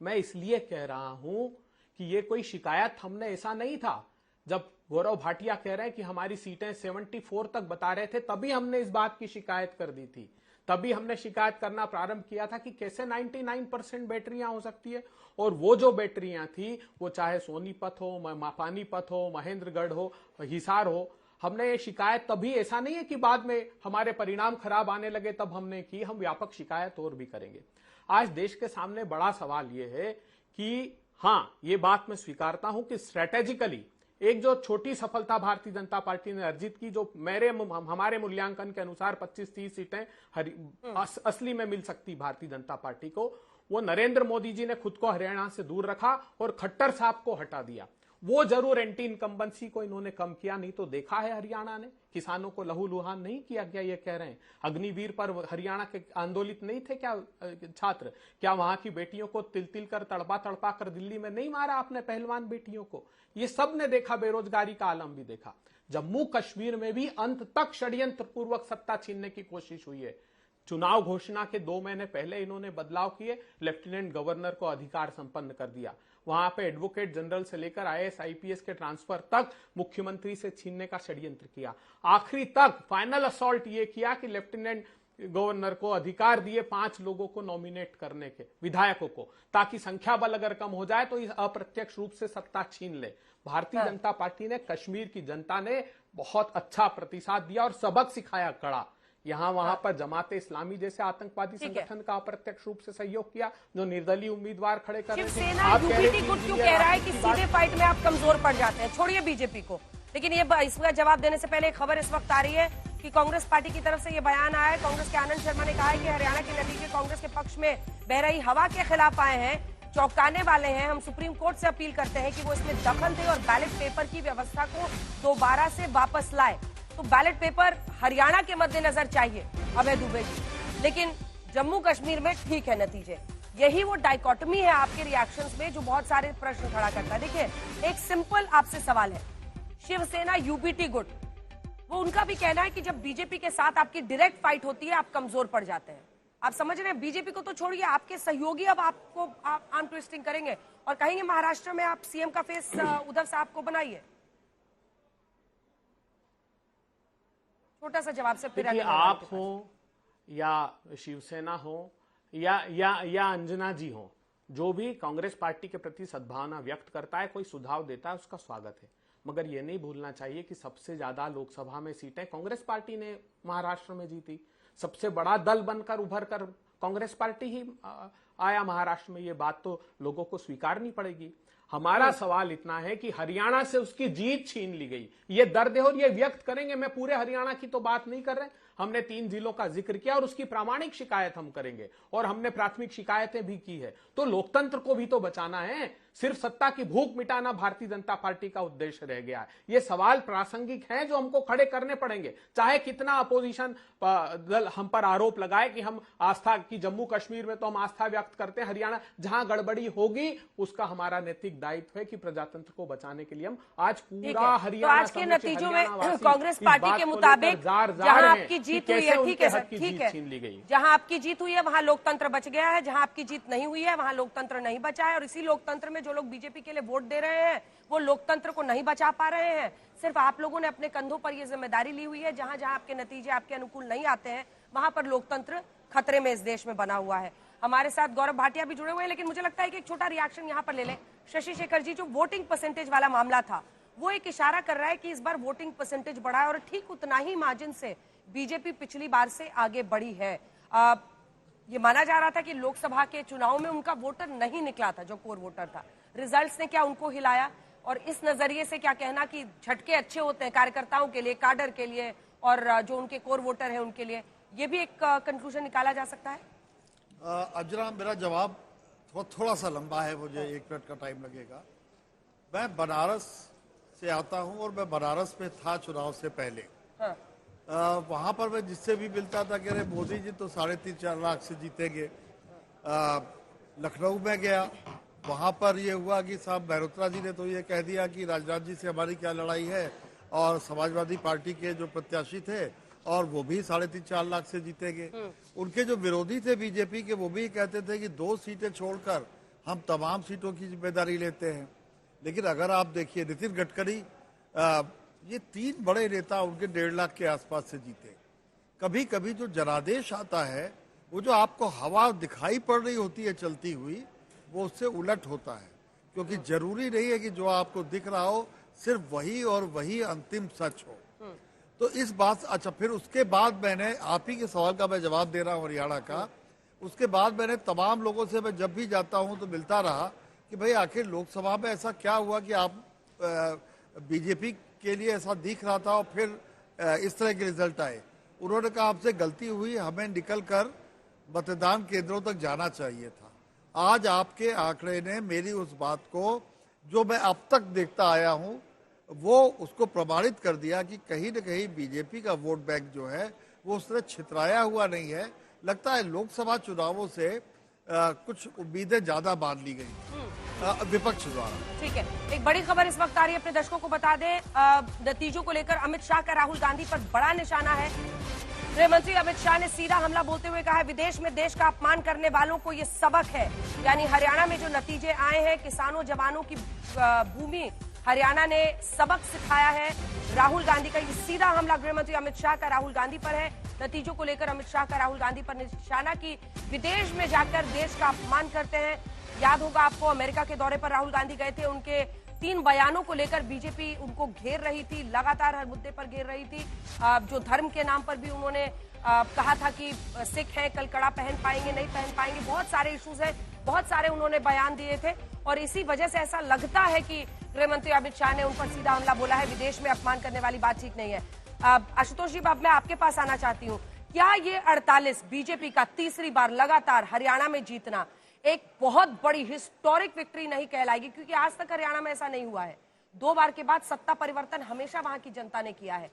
मैं इसलिए कह रहा हूं कि ये कोई शिकायत हमने ऐसा नहीं था। जब गौरव भाटिया कह रहे हैं कि हमारी सीटें 74 तक बता रहे थे, तभी हमने इस बात की शिकायत कर दी थी। तभी हमने शिकायत करना प्रारंभ किया था कि कैसे 99% बैटरियां हो सकती है। और वो जो बैटरियां थी, वो चाहे सोनीपत हो, पानीपत हो, महेंद्रगढ़ हो, हिसार हो, हमने ये शिकायत तभी, ऐसा नहीं है कि बाद में हमारे परिणाम खराब आने लगे तब हमने की, हम व्यापक शिकायत और भी करेंगे। आज देश के सामने बड़ा सवाल ये है कि हाँ, ये बात मैं स्वीकारता हूं कि स्ट्रेटेजिकली एक जो छोटी सफलता भारतीय जनता पार्टी ने अर्जित की, जो हमारे मूल्यांकन के अनुसार 25-30 सीटें असली में मिल सकती भारतीय जनता पार्टी को, वो नरेंद्र मोदी जी ने खुद को हरियाणा से दूर रखा और खट्टर साहब को हटा दिया। वो जरूर एंटी इनकम्बेंसी को इन्होंने कम किया, नहीं तो देखा है हरियाणा ने किसानों को लहूलुहान नहीं किया क्या ये कह रहे हैं? अग्निवीर पर हरियाणा के आंदोलित नहीं थे क्या छात्र? क्या वहां की बेटियों को तिल तिल कर तड़पा तड़पा कर दिल्ली में नहीं मारा आपने पहलवान बेटियों को? ये सब ने देखा, बेरोजगारी का आलम भी देखा। जम्मू कश्मीर में भी अंत तक षड्यंत्र पूर्वक सत्ता छीनने की कोशिश हुई है। चुनाव घोषणा के 2 महीने पहले इन्होंने बदलाव किए, लेफ्टिनेंट गवर्नर को अधिकार संपन्न कर दिया। वहां पे एडवोकेट जनरल से लेकर IAS IPS के ट्रांसफर तक मुख्यमंत्री से छीनने का षड्यंत्र किया। आखिरी तक फाइनल असॉल्ट ये किया कि लेफ्टिनेंट गवर्नर को अधिकार दिए 5 लोगों को नॉमिनेट करने के, विधायकों को, ताकि संख्या बल अगर कम हो जाए तो इस अप्रत्यक्ष रूप से सत्ता छीन ले। भारतीय जनता पार्टी ने, कश्मीर की जनता ने बहुत अच्छा प्रतिसाद दिया और सबक सिखाया कड़ा। यहां वहां पर जमाते इस्लामी जैसे आतंकवादी संगठन का अप्रत्यक्ष रूप से सहयोग किया, जो निर्दलीय उम्मीदवार खड़े कर रहे थे। शिवसेना यूपीटी गुट क्यों कह रहा है कि सीधे फाइट में आप कमजोर पड़ जाते हैं? छोड़िए बीजेपी को, लेकिन ये इसका जवाब देने से पहले एक खबर इस वक्त आ रही है कि कांग्रेस पार्टी की तरफ से ये बयान आया है। कांग्रेस के आनंद शर्मा ने कहा है कि हरियाणा के नतीजे कांग्रेस के पक्ष में बह रही हवा के खिलाफ आए हैं, चौंकाने वाले हैं। हम सुप्रीम कोर्ट से अपील करते हैं कि वो इसमें दखल दे और बैलेट पेपर की व्यवस्था को दोबारा से वापस लाए। तो बैलेट पेपर हरियाणा के मद्देनजर चाहिए अभय दुबे जी, लेकिन जम्मू कश्मीर में ठीक है नतीजे। यही वो डाइकोटमी है आपके रिएक्शंस में जो बहुत सारे प्रश्न खड़ा करता है। देखिए, एक सिंपल आपसे सवाल है, शिवसेना यूपीटी गुट, वो उनका भी कहना है कि जब बीजेपी के साथ आपकी डायरेक्ट फाइट होती है आप कमजोर पड़ जाते हैं। आप समझ रहे हैं, बीजेपी को तो छोड़िए, आपके सहयोगी अब आपको आर्म ट्विस्टिंग करेंगे और कहेंगे महाराष्ट्र में आप सीएम का फेस उद्धव साहब को बनाइए। छोटा सा जवाब से फिर आप हो या शिवसेना हो या अंजना जी हो, जो भी कांग्रेस पार्टी के प्रति सद्भावना व्यक्त करता है, कोई सुझाव देता है, उसका स्वागत है। मगर यह नहीं भूलना चाहिए कि सबसे ज्यादा लोकसभा में सीटें कांग्रेस पार्टी ने महाराष्ट्र में जीती। सबसे बड़ा दल बनकर उभर कर कांग्रेस पार्टी ही आया महाराष्ट्र में। ये बात तो लोगों को स्वीकारनी पड़ेगी। हमारा सवाल इतना है कि हरियाणा से उसकी जीत छीन ली गई, ये दर्द है और ये व्यक्त करेंगे। मैं पूरे हरियाणा की तो बात नहीं कर रहे, हमने 3 जिलों का जिक्र किया और उसकी प्रामाणिक शिकायत हम करेंगे और हमने प्राथमिक शिकायतें भी की है। तो लोकतंत्र को भी तो बचाना है, सिर्फ सत्ता की भूख मिटाना भारतीय जनता पार्टी का उद्देश्य रह गया है। ये सवाल प्रासंगिक हैं जो हमको खड़े करने पड़ेंगे, चाहे कितना अपोजिशन दल हम पर आरोप लगाए कि हम आस्था की, जम्मू कश्मीर में तो हम आस्था व्यक्त करते हैं, हरियाणा जहां गड़बड़ी होगी उसका हमारा नैतिक दायित्व है कि प्रजातंत्र को बचाने के लिए हम आज पूरा हरियाणा, तो आज के नतीजों में कांग्रेस पार्टी के मुताबिक जहां आपकी जीत हुई है, ठीक है सर, ठीक है, जहां आपकी जीत हुई है वहां लोकतंत्र बच गया है, जहां आपकी जीत नहीं हुई है वहां लोकतंत्र नहीं बचा है। और इसी लोकतंत्र में जो लोग बीजेपी के लिए वोट दे रहे हैं वो लोकतंत्र को नहीं बचा पा रहे हैं। सिर्फ आप लोगों ने अपने कंधों पर यह जिम्मेदारी ली हुई है। जहां जहां आपके नतीजे आपके अनुकूल नहीं आते हैं वहां पर लोकतंत्र खतरे में इस देश में बना हुआ है। हमारे साथ गौरव भाटिया भी जुड़े हुए हैं, लेकिन मुझे लगता है कि एक छोटा रिएक्शन यहां पर ले लें। शशि शेखर जी, जो वोटिंग परसेंटेज वाला मामला था वो एक इशारा कर रहा है कि इस बार वोटिंग परसेंटेज बढ़ा है और ठीक उतना ही मार्जिन से बीजेपी पिछली बार से आगे बढ़ी है। ये माना जा रहा था कि लोकसभा के चुनाव में उनका वोटर नहीं निकला था, जो कोर वोटर था। रिजल्ट्स ने क्या उनको हिलाया? और इस नजरिए से क्या कहना कि झटके अच्छे होते हैं कार्यकर्ताओं के लिए, काडर के लिए और जो उनके कोर वोटर है उनके लिए, ये भी एक कंक्लूजन निकाला जा सकता है? अजरा, मेरा जवाब थोड़ा सा लंबा है, मुझे 1 मिनट का टाइम लगेगा। मैं बनारस से आता हूं और मैं बनारस में था चुनाव से पहले। हाँ। वहां पर मैं जिससे भी मिलता था कह रहे मोदी जी तो 3.5-4 लाख से जीतेंगे। लखनऊ में गया, वहां पर ये हुआ कि साहब मेहरोत्रा जी ने तो ये कह दिया कि राजनाथ जी से हमारी क्या लड़ाई है, और समाजवादी पार्टी के जो प्रत्याशी थे और वो भी 3.5-4 लाख से जीतेंगे। उनके जो विरोधी थे बीजेपी के, वो भी कहते थे कि 2 सीटें छोड़कर हम तमाम सीटों की जिम्मेदारी लेते हैं। लेकिन अगर आप देखिए नितिन गडकरी, ये 3 बड़े नेता उनके 1.5 लाख के आसपास से जीते। कभी कभी जो जनादेश आता है, वो जो आपको हवा दिखाई पड़ रही होती है चलती हुई, वो उससे उलट होता है। क्योंकि जरूरी नहीं है कि जो आपको दिख रहा हो सिर्फ वही और वही अंतिम सच हो। तो इस बात, अच्छा फिर उसके बाद मैंने, आप ही के सवाल का मैं जवाब दे रहा हूँ हरियाणा का, उसके बाद मैंने तमाम लोगों से, मैं जब भी जाता हूँ तो मिलता रहा कि भाई आखिर लोकसभा में ऐसा क्या हुआ कि आप बीजेपी के लिए ऐसा दिख रहा था और फिर इस तरह के रिजल्ट आए। उन्होंने कहा आपसे गलती हुई, हमें निकल कर मतदान केंद्रों तक जाना चाहिए था। आज आपके आंकड़े ने मेरी उस बात को, जो मैं अब तक देखता आया हूं, वो उसको प्रमाणित कर दिया कि कहीं न कहीं बीजेपी का वोट बैंक जो है वो उस तरह छितराया हुआ नहीं है। लगता है लोकसभा चुनावों से कुछ उम्मीदें ज्यादा बांध ली गई विपक्ष द्वारा। ठीक है, एक बड़ी खबर इस वक्त आ रही है, अपने दर्शकों को बता दें। नतीजों को लेकर अमित शाह का राहुल गांधी पर बड़ा निशाना है। गृह मंत्री अमित शाह ने सीधा हमला बोलते हुए कहा है, विदेश में देश का अपमान करने वालों को ये सबक है। यानी हरियाणा में जो नतीजे आए हैं, किसानों जवानों की भूमि हरियाणा ने सबक सिखाया है। राहुल गांधी का ये सीधा हमला गृह मंत्री अमित शाह का राहुल गांधी पर है। नतीजों को लेकर अमित शाह का राहुल गांधी पर निशाना कि विदेश में जाकर देश का अपमान करते हैं। याद होगा आपको, अमेरिका के दौरे पर राहुल गांधी गए थे। उनके 3 बयानों को लेकर बीजेपी उनको घेर रही थी, लगातार हर मुद्दे पर घेर रही थी। जो धर्म के नाम पर भी उन्होंने कहा था कि सिख हैं, कल कड़ा पहन पाएंगे, नहीं पहन पाएंगे, बहुत सारे इश्यूज हैं, बहुत सारे उन्होंने बयान दिए थे। और इसी वजह से ऐसा लगता है कि गृह मंत्री अमित शाह ने उन पर सीधा हमला बोला है। विदेश में अपमान करने वाली बात ठीक नहीं है। आशुतोष जी, अब मैं आपके पास आना चाहती हूँ, क्या ये 48 बीजेपी का तीसरी बार लगातार हरियाणा में जीतना एक बहुत बड़ी हिस्टोरिक विक्ट्री नहीं कहलाएगी? क्योंकि आज तक हरियाणा में ऐसा नहीं हुआ है। 2 बार के बाद सत्ता परिवर्तन हमेशा वहां की जनता ने किया है।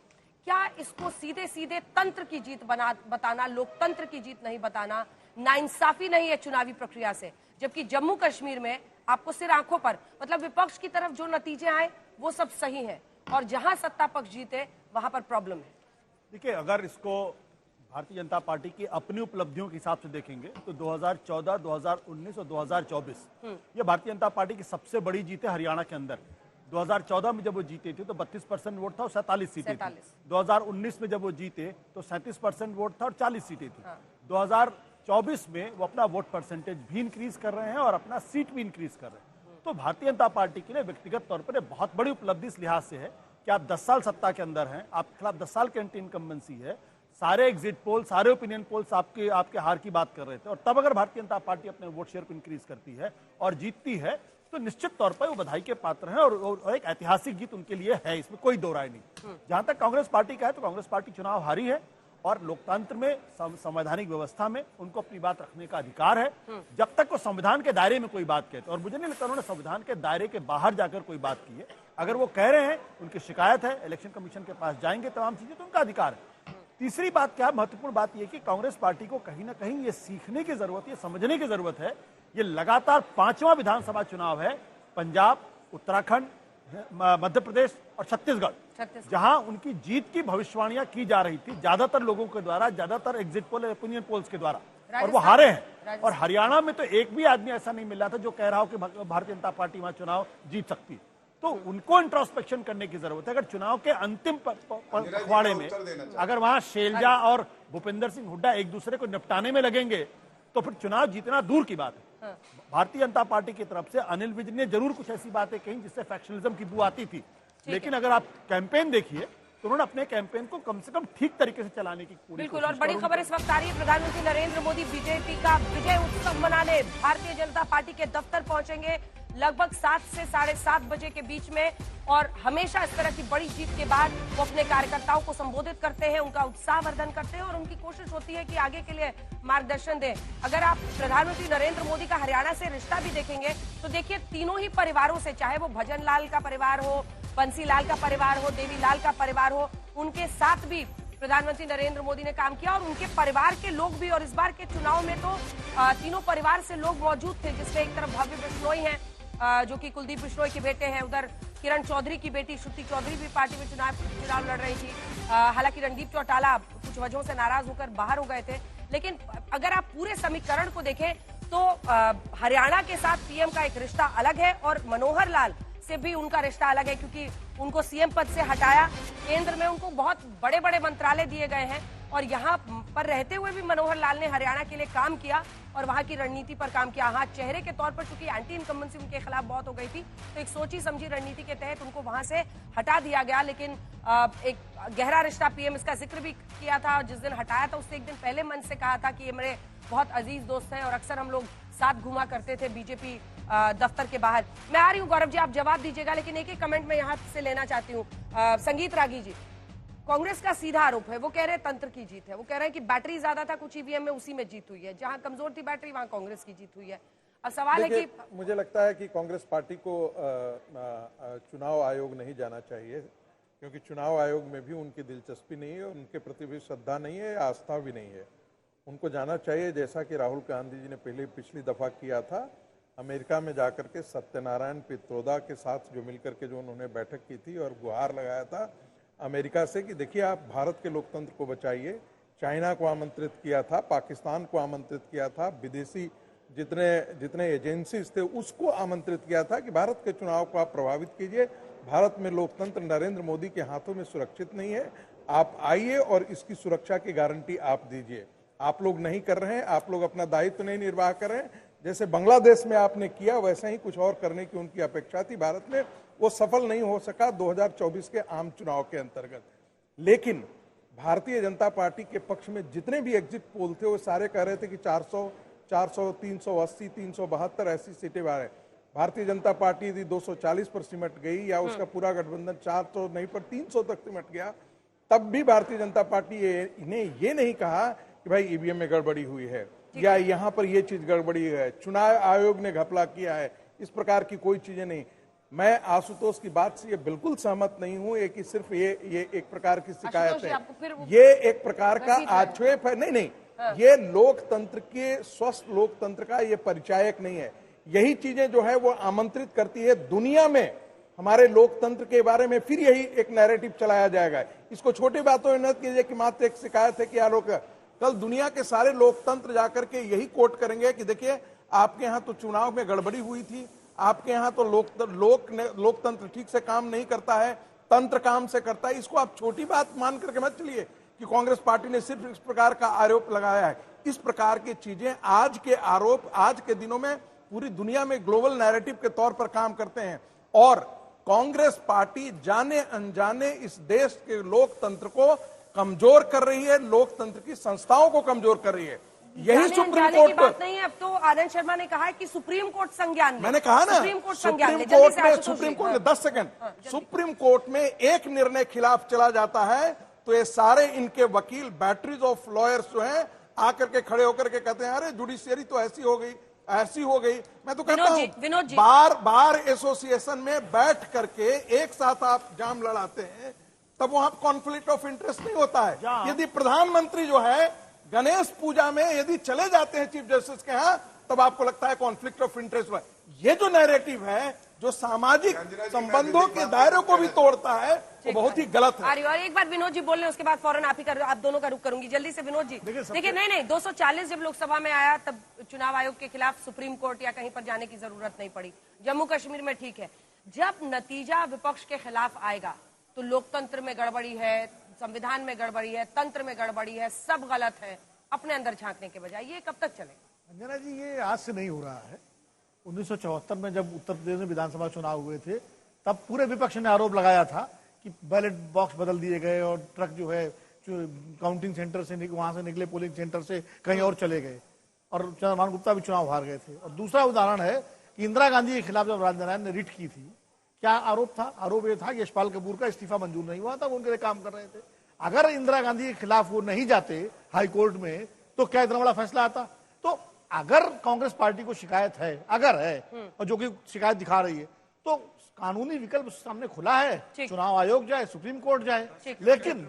क्या इसको सीधे सीधे तंत्र की जीत बताना, लोकतंत्र की जीत नहीं बताना, नाइंसाफी नहीं है चुनावी प्रक्रिया से? जबकि जम्मू कश्मीर में आपको सिर आंखों पर, मतलब विपक्ष की तरफ जो नतीजे आए वो सब सही है, और जहां सत्ता पक्ष जीते वहां पर प्रॉब्लम है। देखिए, अगर इसको भारतीय जनता पार्टी की अपनी उपलब्धियों के हिसाब से देखेंगे तो 2014, 2019 और 2024 ये भारतीय जनता पार्टी की सबसे बड़ी जीत है हरियाणा के अंदर। 2014 में जब वो जीते थे तो 32% वोट था और 47 सीटें थी। 2019 में जब वो जीते तो 37% वोट था और 40 सीटें थी। 2024 में वो अपना वोट परसेंटेज भी इंक्रीज कर रहे हैं और अपना सीट भी इंक्रीज कर रहे हैं। तो भारतीय जनता पार्टी के लिए व्यक्तिगत तौर पर बहुत बड़ी उपलब्धि इस लिहाज से है कि आप 10 साल सत्ता के अंदर हैं, आपके खिलाफ 10 साल की एंटी इनकम्बेंसी है, सारे एग्जिट पोल, सारे ओपिनियन पोल्स आपके हार की बात कर रहे थे, और तब अगर भारतीय जनता पार्टी अपने वोट शेयर को इंक्रीज करती है और जीतती है तो निश्चित तौर पर वो बधाई के पात्र हैं और एक ऐतिहासिक जीत उनके लिए है, इसमें कोई दो राय नहीं। जहां तक कांग्रेस पार्टी का है तो कांग्रेस पार्टी चुनाव हारी है और लोकतंत्र में, संवैधानिक व्यवस्था में उनको अपनी बात रखने का अधिकार है जब तक वो संविधान के दायरे में कोई बात कहते। और मुझे नहीं लगता उन्होंने संविधान के दायरे के बाहर जाकर कोई बात की है। अगर वो कह रहे हैं, उनकी शिकायत है, इलेक्शन कमीशन के पास जाएंगे, तमाम चीजें, तो उनका अधिकार है। तीसरी बात क्या, महत्वपूर्ण बात यह कि कांग्रेस पार्टी को कहीं ना कहीं ये सीखने की जरूरत है, समझने की जरूरत है। ये लगातार 5वां विधानसभा चुनाव है, पंजाब, उत्तराखंड, मध्य प्रदेश और छत्तीसगढ़, जहां उनकी जीत की भविष्यवाणियां की जा रही थी ज्यादातर लोगों के द्वारा, ज्यादातर एग्जिट पोल, ओपिनियन पोल्स के द्वारा, और वो हारे हैं। और हरियाणा में तो एक भी आदमी ऐसा नहीं मिल रहा था जो कह रहा हो कि भारतीय जनता पार्टी वहां चुनाव जीत सकती है। तो उनको इंट्रोस्पेक्शन करने की जरूरत है। अगर चुनाव के अंतिम पखवाड़े में अगर वहां शैलजा और भूपेंद्र सिंह हुड्डा एक दूसरे को निपटाने में लगेंगे तो फिर चुनाव जीतना दूर की बात है। भारतीय जनता पार्टी की तरफ से अनिल विज ने जरूर कुछ ऐसी बातें कही जिससे फैक्शनलिज्म की बू आती थी, लेकिन अगर आप कैंपेन देखिए तो उन्होंने अपने कैंपेन को कम से कम ठीक तरीके से चलाने की पूरी बिल्कुल। और बड़ी खबर इस वक्त आ रही है, प्रधानमंत्री नरेंद्र मोदी बीजेपी का विजय उत्सव मनाने भारतीय जनता पार्टी के दफ्तर पहुंचेंगे लगभग 7 से 7:30 बजे के बीच में। और हमेशा इस तरह की बड़ी जीत के बाद वो अपने कार्यकर्ताओं को संबोधित करते हैं, उनका उत्साहवर्धन करते हैं और उनकी कोशिश होती है कि आगे के लिए मार्गदर्शन दें। अगर आप प्रधानमंत्री नरेंद्र मोदी का हरियाणा से रिश्ता भी देखेंगे तो देखिए, तीनों ही परिवारों से, चाहे वो भजन लाल का परिवार हो, बंसी लाल का परिवार हो, देवी लाल का परिवार हो, उनके साथ भी प्रधानमंत्री नरेंद्र मोदी ने काम किया और उनके परिवार के लोग भी। और इस बार के चुनाव में तो तीनों परिवार से लोग मौजूद थे, जिसमें एक तरफ भव्य बिश्नोई हैं जो कि कुलदीप बिश्नोई के बेटे हैं, उधर किरण चौधरी की बेटी श्रुति चौधरी भी पार्टी में चुनाव लड़ रही थी। हालांकि रणदीप चौटाला कुछ वजहों से नाराज होकर बाहर हो गए थे। लेकिन अगर आप पूरे समीकरण को देखें तो हरियाणा के साथ पीएम का एक रिश्ता अलग है और मनोहर लाल से भी उनका रिश्ता अलग है, क्योंकि उनको सीएम पद से हटाया, केंद्र में उनको बहुत बड़े बड़े मंत्रालय दिए गए हैं और यहाँ पर रहते हुए भी मनोहर लाल ने हरियाणा के लिए काम किया और वहां की रणनीति पर काम किया। हाँ, चेहरे के तौर पर चूंकि एंटी इनकम्बेंसी उनके खिलाफ बहुत हो गई थी, तो एक सोची समझी रणनीति के तहत उनको वहां से हटा दिया गया। लेकिन एक गहरा रिश्ता, पीएम इसका जिक्र भी किया था, जिस दिन हटाया था उससे एक दिन पहले मंच से कहा था कि ये मेरे बहुत अजीज दोस्त हैं और अक्सर हम लोग साथ घुमा करते थे बीजेपी दफ्तर के बाहर। मैं आ रही हूँ गौरव जी, आप जवाब दीजिएगा, लेकिन एक कमेंट मैं यहाँ से लेना चाहती हूँ। संगीत रागी जी, कांग्रेस का सीधा आरोप है, वो कह रहे हैं तंत्र की जीत है, वो कह रहे हैं कि बैटरी ज्यादा था कुछ ईवीएम में, उसी में जीत हुई है, जहां कमजोर थी बैटरी वहां कांग्रेस की जीत हुई है। अब सवाल है कि मुझे लगता है कि कांग्रेस पार्टी को चुनाव आयोग नहीं जाना चाहिए, क्योंकि चुनाव आयोग में भी उनकी दिलचस्पी नहीं है, उनके प्रति भी श्रद्धा नहीं है, आस्था भी नहीं है। उनको जाना चाहिए, जैसा कि राहुल गांधी जी ने पिछली दफा किया था, अमेरिका में जाकर के सत्यनारायण पित्रोदा के साथ जो मिलकर के जो उन्होंने बैठक की थी और गुहार लगाया था अमेरिका से कि देखिए आप भारत के लोकतंत्र को बचाइए। चाइना को आमंत्रित किया था, पाकिस्तान को आमंत्रित किया था, विदेशी जितने एजेंसीज थे उसको आमंत्रित किया था कि भारत के चुनाव को आप प्रभावित कीजिए। भारत में लोकतंत्र नरेंद्र मोदी के हाथों में सुरक्षित नहीं है, आप आइए और इसकी सुरक्षा की गारंटी आप दीजिए। आप लोग नहीं कर रहे हैं, आप लोग अपना दायित्व नहीं निर्वाह कर रहे हैं। जैसे बांग्लादेश में आपने किया वैसा ही कुछ और करने की उनकी अपेक्षा थी भारत में, वो सफल नहीं हो सका 2024 के आम चुनाव के अंतर्गत। लेकिन भारतीय जनता पार्टी के पक्ष में जितने भी एग्जिट पोल थे वो सारे कह रहे थे कि 400, 380, 372 ऐसी सीटें बाहर। भारतीय जनता पार्टी यदि 240 पर सिमट गई या उसका पूरा गठबंधन 400 नहीं पर 300 तक सिमट गया, तब भी भारतीय जनता पार्टी ने ये नहीं कहा कि भाई ईवीएम में गड़बड़ी हुई है या यहाँ पर ये चीज गड़बड़ी है, चुनाव आयोग ने घपला किया है, इस प्रकार की कोई चीजें नहीं। मैं आशुतोष की बात से ये बिल्कुल सहमत नहीं हूँ कि सिर्फ ये एक प्रकार की शिकायत है, ये एक प्रकार का आक्षेप है। नहीं, ये लोकतंत्र के स्वस्थ लोकतंत्र का ये परिचायक नहीं है। यही चीजें जो है वो आमंत्रित करती है दुनिया में हमारे लोकतंत्र के बारे में, फिर यही एक नैरेटिव चलाया जाएगा। इसको छोटी बातों में न कीजिए कि मात्र एक शिकायत है कि आलोक, कल दुनिया के सारे लोकतंत्र जाकर के यही कोट करेंगे कि देखिए आपके यहाँ तो चुनाव में गड़बड़ी हुई थी, आपके यहाँ तो लोकतंत्र ठीक से काम नहीं करता है, तंत्र काम से करता है। इसको आप छोटी बात मान करके मत चलिए कि कांग्रेस पार्टी ने सिर्फ इस प्रकार का आरोप लगाया है। इस प्रकार की चीजें, आज के आरोप आज के दिनों में पूरी दुनिया में ग्लोबल नैरेटिव के तौर पर काम करते हैं और कांग्रेस पार्टी जाने अनजाने इस देश के लोकतंत्र को कमजोर कर रही है, लोकतंत्र की संस्थाओं को कमजोर कर रही है। यही सुप्रीम कोर्ट की बात नहीं है। अब तो आनंद शर्मा ने कहा है कि सुप्रीम कोर्ट संज्ञान में, मैंने कहा ना, सुप्रीम कोर्ट में 10 सेकंड, सुप्रीम कोर्ट में एक निर्णय खिलाफ चला जाता है तो ये सारे इनके वकील, बैटरीज ऑफ लॉयर्स जो हैं आकर के खड़े होकर के कहते हैं अरे जुडिशियरी तो ऐसी हो गई, ऐसी हो गई। मैं तो कहता हूँ बार एसोसिएशन में बैठ करके एक साथ आप जाम लड़ाते हैं, तब वहां कॉन्फ्लिक्ट ऑफ इंटरेस्ट नहीं होता है। यदि प्रधानमंत्री जो है गणेश पूजा में यदि चले जाते हैं चीफ जस्टिस के यहाँ, तब आपको लगता है कॉन्फ्लिक्ट ऑफ इंटरेस्ट हुआ। ये जो नैरेटिव है जो सामाजिक संबंधों के दायरे को भी तोड़ता है, वो बहुत ही गलत है। और एक बार विनोद जी बोल रहे हैं, उसके बाद फौरन आप दोनों का रुख करूंगी। जल्दी से विनोद जी। देखिए नहीं, 240 जब लोकसभा में आया तब चुनाव आयोग के खिलाफ सुप्रीम कोर्ट या कहीं पर जाने की जरूरत नहीं पड़ी। जम्मू कश्मीर में ठीक है, जब नतीजा विपक्ष के खिलाफ आएगा तो लोकतंत्र में गड़बड़ी है, संविधान में गड़बड़ी है, तंत्र में गड़बड़ी है, सब गलत है, अपने अंदर झांकने के बजाय ये कब तक चलेगा? अंजना जी, ये आज से नहीं हो रहा है। 1974 में जब उत्तर प्रदेश में विधानसभा चुनाव हुए थे, तब पूरे विपक्ष ने आरोप लगाया था कि बैलेट बॉक्स बदल दिए गए और ट्रक जो है काउंटिंग सेंटर से वहां से निकले पोलिंग सेंटर से कहीं और चले गए और चंद्रमान गुप्ता भी चुनाव हार गए थे। और दूसरा उदाहरण है कि इंदिरा गांधी के खिलाफ जब राजनारायण ने रिट की थी, क्या आरोप था? आरोप यह था कि यशपाल कपूर का इस्तीफा मंजूर नहीं हुआ था, वो उनके लिए काम कर रहे थे। अगर इंदिरा गांधी के खिलाफ वो नहीं जाते हाई कोर्ट में तो क्या इतना बड़ा फैसला आता? तो अगर कांग्रेस पार्टी को शिकायत है, अगर है और जो कि शिकायत दिखा रही है, तो कानूनी विकल्प सामने खुला है, चुनाव आयोग जाए, सुप्रीम कोर्ट जाए। लेकिन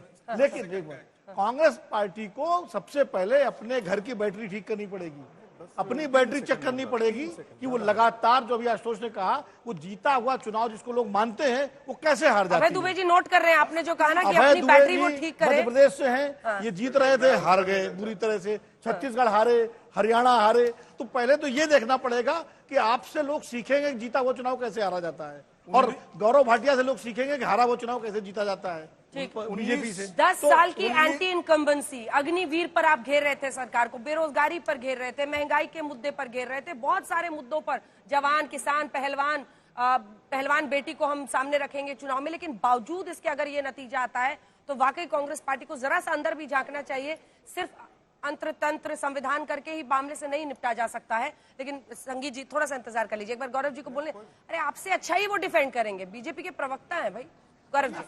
कांग्रेस पार्टी को सबसे पहले अपने घर की बैटरी ठीक करनी पड़ेगी, अपनी बैटरी चेक करनी पड़ेगी कि वो लगातार, जो अभी आशुतोष ने कहा, वो जीता हुआ चुनाव जिसको लोग मानते हैं वो कैसे हार जाते हैं। दुबे जी नोट कर रहे हैं आपने जो कहा ना कि अपनी बैटरी वो ठीक करें। मध्य प्रदेश से हैं, ये जीत रहे थे, हार गए बुरी तरह से, छत्तीसगढ़ हारे, हरियाणा हारे। तो पहले तो ये देखना पड़ेगा कि आपसे लोग सीखेंगे जीता हुआ चुनाव कैसे हारा जाता है। और गौरव भाटिया से लोग सीखेंगे कि हारा वो चुनाव कैसे जीता जाता है बीजेपी से। 10 साल की एंटी इनकम्बेंसी, अग्निवीर पर आप घेर रहे थे सरकार को, बेरोजगारी पर घेर रहे थे, महंगाई के मुद्दे पर घेर रहे थे, बहुत सारे मुद्दों पर, जवान, किसान, पहलवान बेटी को हम सामने रखेंगे चुनाव में। लेकिन बावजूद इसके अगर ये नतीजा आता है तो वाकई कांग्रेस पार्टी को जरा सा अंदर भी झांकना चाहिए। सिर्फ अंतर तंत्र संविधान करके ही मामले से नहीं निपटा जा सकता है। लेकिन संगीत जी थोड़ा सा इंतजार कर लीजिए, एक बार गौरव जी को बोलने, अरे आपसे अच्छा ही वो डिफेंड करेंगे, बीजेपी के प्रवक्ता है भाई गौरव जी।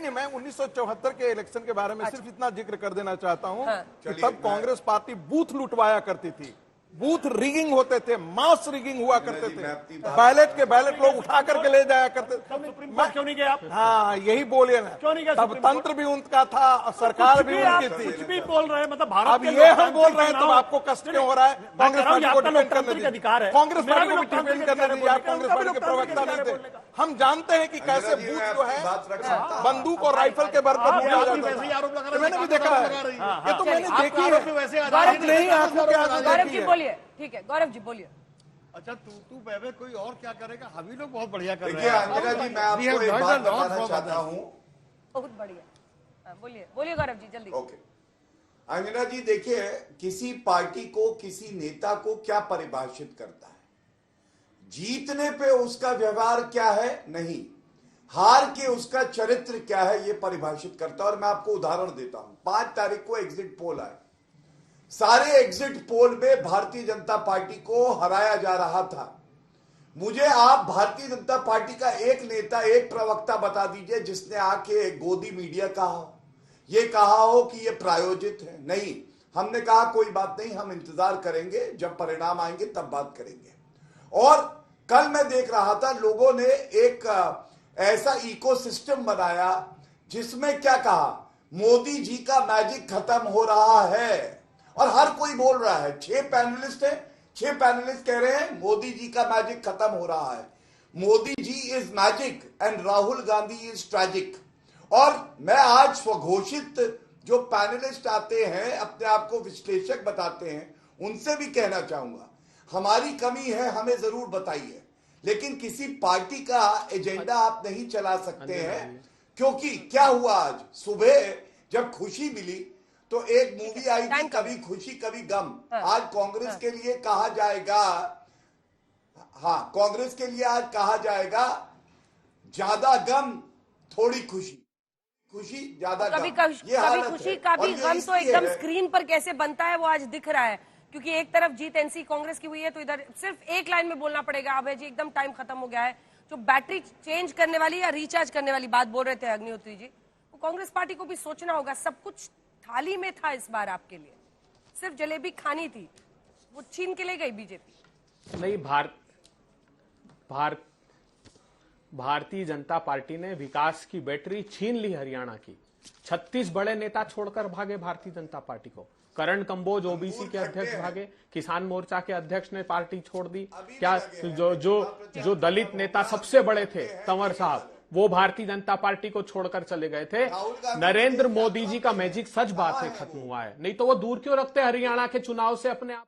मैं 1974 के इलेक्शन के बारे में सिर्फ इतना जिक्र कर देना चाहता हूं कि तब कांग्रेस पार्टी बूथ लुटवाया करती थी, बूथ रिगिंग होते थे, मास रिगिंग हुआ करते थे, बैलेट लोग उठा करके ले जाया करते थे। क्यों नहीं गए आप? हाँ, यही बोलिए ना, क्यों नहीं गए? तब तंत्र भी उनका था, सरकार भी उनकी थी। कुछ भी बोल रहे हैं, मतलब भारत अब ये हम बोल रहे हैं तो आपको कष्ट क्यों हो रहा है? कांग्रेस पार्टी को डिफेंड करने दीजिए, कांग्रेस पार्टी को डिफेंड करने दीजिए, आप कांग्रेस पार्टी के प्रवक्ता नहीं थे। हम जानते हैं कि कैसे बूथ जो है बंदूक और राइफल के बल पर लूटा जाता है। मैंने भी देखा है, ये तो मैंने देखी है। बोलिए, ठीक है गौरव जी बोलिए। अच्छा तू बहबे कोई और क्या करेगा, हम ही लोग बहुत बढ़िया कर रहे हैं। देखिए अंजना जी, मैं आपको एक बात बताना चाहता हूँ। बहुत बढ़िया, बोलिए बोलिए गौरव जी जल्दी। ओके अंजना जी, देखिए किसी पार्टी को, किसी नेता को क्या परिभाषित करता है? जीतने पे उसका व्यवहार क्या है नहीं, हार के उसका चरित्र क्या है ये परिभाषित करता है। और मैं आपको उदाहरण देता हूं, 5 तारीख को एग्जिट पोल आए, सारे एग्जिट पोल में भारतीय जनता पार्टी को हराया जा रहा था। मुझे आप भारतीय जनता पार्टी का एक नेता, एक प्रवक्ता बता दीजिए जिसने आके गोदी मीडिया कहा हो, ये कहा हो कि ये प्रायोजित है। नहीं, हमने कहा कोई बात नहीं, हम इंतजार करेंगे, जब परिणाम आएंगे तब बात करेंगे। और कल मैं देख रहा था, लोगों ने एक ऐसा इकोसिस्टम बनाया जिसमें क्या कहा, मोदी जी का मैजिक खत्म हो रहा है। और हर कोई बोल रहा है, 6 पैनलिस्ट है, 6 पैनलिस्ट कह रहे हैं मोदी जी का मैजिक खत्म हो रहा है। Modi ji is magic and Rahul Gandhi is tragic. और मैं आज स्वघोषित जो पैनलिस्ट आते हैं, अपने आप को विश्लेषक बताते हैं, उनसे भी कहना चाहूंगा, हमारी कमी है, हमें जरूर बताइए, लेकिन किसी पार्टी का एजेंडा आप नहीं चला सकते हैं। क्योंकि क्या हुआ, आज सुबह जब खुशी मिली तो एक मूवी आई थी, कभी खुशी कभी गम। आज कांग्रेस के लिए कहा जाएगा, हाँ कांग्रेस के लिए आज कहा जाएगा, ज्यादा गम थोड़ी खुशी, खुशी ज्यादा कभी गम। कभी खुशी कभी गम तो एकदम स्क्रीन पर कैसे बनता है वो आज दिख रहा है। क्योंकि एक तरफ जीत एनसी कांग्रेस की हुई है तो इधर सिर्फ एक लाइन में बोलना पड़ेगा, अभय जी एकदम टाइम खत्म हो गया है। जो बैटरी चेंज करने वाली या रिचार्ज करने वाली बात बोल रहे थे अग्निहोत्री जी, वो कांग्रेस पार्टी को भी सोचना होगा। सब कुछ थाली में था इस बार आपके लिए, सिर्फ जलेबी खानी थी, वो छीन के ले गई बीजेपी। नहीं, भारतीय जनता पार्टी ने विकास की बैटरी छीन ली हरियाणा की। 36 बड़े नेता छोड़कर भागे भारतीय जनता पार्टी को। करण कंबोज ओबीसी के अध्यक्ष भागे, किसान मोर्चा के अध्यक्ष ने पार्टी छोड़ दी। क्या जो दलित नेता सबसे बड़े थे तंवर साहब, वो भारतीय जनता पार्टी को छोड़कर चले गए थे। नरेंद्र मोदी जी का मैजिक सच बात है खत्म हुआ है, नहीं तो वो दूर क्यों रखते हरियाणा के चुनाव से अपने आप।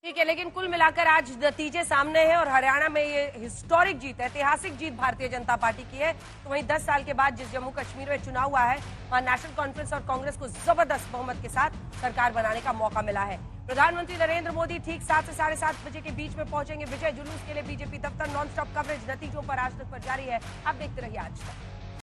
ठीक है, लेकिन कुल मिलाकर आज नतीजे सामने हैं और हरियाणा में ये हिस्टोरिक जीत, ऐतिहासिक जीत भारतीय जनता पार्टी की है। तो वहीं 10 साल के बाद जिस जम्मू कश्मीर में चुनाव हुआ है, वहां नेशनल कॉन्फ्रेंस और कांग्रेस को जबरदस्त बहुमत के साथ सरकार बनाने का मौका मिला है। प्रधानमंत्री नरेंद्र मोदी ठीक 7 से 7:30 बजे के बीच में पहुंचेंगे विजय जुलूस के लिए। बीजेपी दफ्तर नॉन स्टॉप कवरेज नतीजों पर आज तक पर जारी है। आप देखते रहिए आज तक।